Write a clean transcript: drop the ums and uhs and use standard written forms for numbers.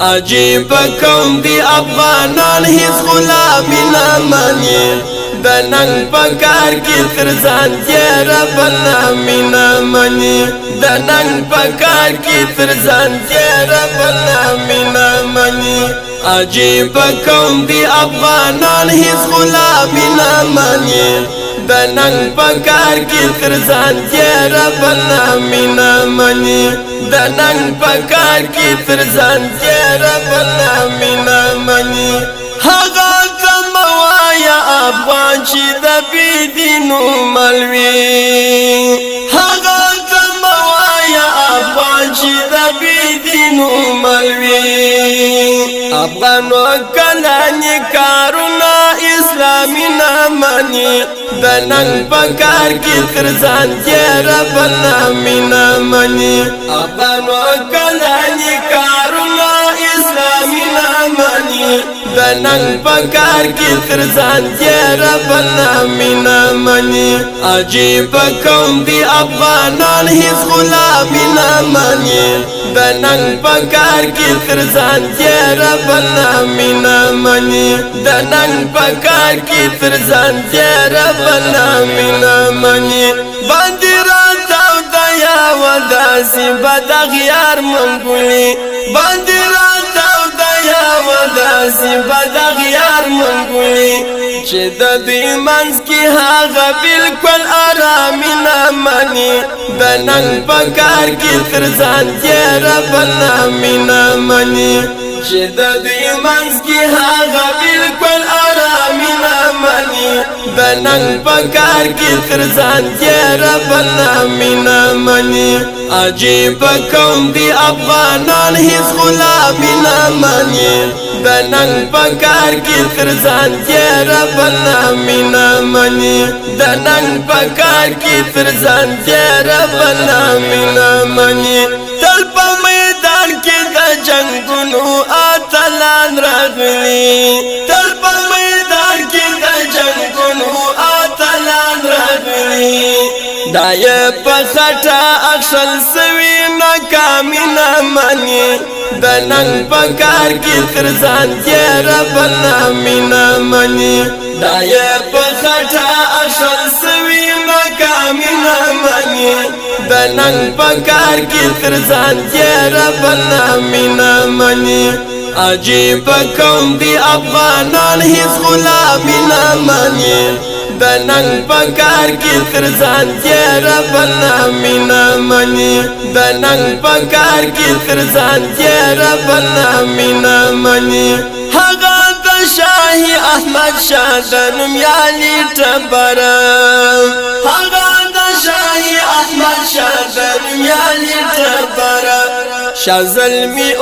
عجیب قوم دی افغانان هیڅ غلامی نه مني د ننګ په کار کې تر ځان تېره بل نامي نه مني د ننګ په کار کې تر ځان تېره بل نامي نه مني عجیب قوم دی افغانان هیڅ غلامی نه مني د ننګ په کار کې تر ځان تېره بل نامي نه مني د ننګ په کار کې تر ځان تېره بل نامي نه مني هغه ته مه وایه افغان چې د بېدینو ملوي هغه ته مه وایه افغان چې د بېدینو ملوي افغانو کلانې کارونه اسلامي نه مني د ننګ په کار کې تر ځان تېره بل نامي نه مني افغانو کلانې کارونه اسلامي نه مني د ننګ په کار کې تر ځان تېره بل نامي نه مني عجیب قوم دی افغانان هیڅ غلامی نه مني د ننګ په کار کې تر ځان تېره بل نامي نه مني د ننګ په کار کې تر ځان تېره بل نامي نه مني باندې راتاو د یوه داسې بد اغیار منګولي باندې راتاو د یوه داسې بد اغیار منګولي چې د دوی منځ کې هغه بلکل آرامي نه مني د ننګ په کار کې تر ځان تېره بل نامي نه مني چې د دوی منځ کې هغه بلکل آرامي نه مني د ننګ په کار کې تر ځان تېره بل نامي نه مني عجیب قوم دی افغانان هیڅ غلامی نه مني د ننګ په کار کې تر ځان تېره بل نامي نه مني د ننګ په کار کې تر ځان تېره بل نامي نه مني تل په میدان کې د جنګونو اتلان راغلي تل په میدان کې د جنګونو اتلان راغلي دا یې په خټه اخښل سوي ناکامي نه مني د ننګ په کار کې تر ځان تېره بل نامي نه مني دا یې په خټه اخښل سوي ناکامي نه مني د ننګ په کار کې تر ځان تېره بل نامي نه مني عجیب قوم دی افغانان هیڅ غلامی نه مني د ننګ په کار کې تر ځان تېره بل نامي نه مني د ننګ په کار کې تر ځان تېره بل نامي نه مني هغه د شاهي احمد شاه د نومیالي ټبره هغه د شاهي احمد شاه د نومیالي ټبره شاه زلمي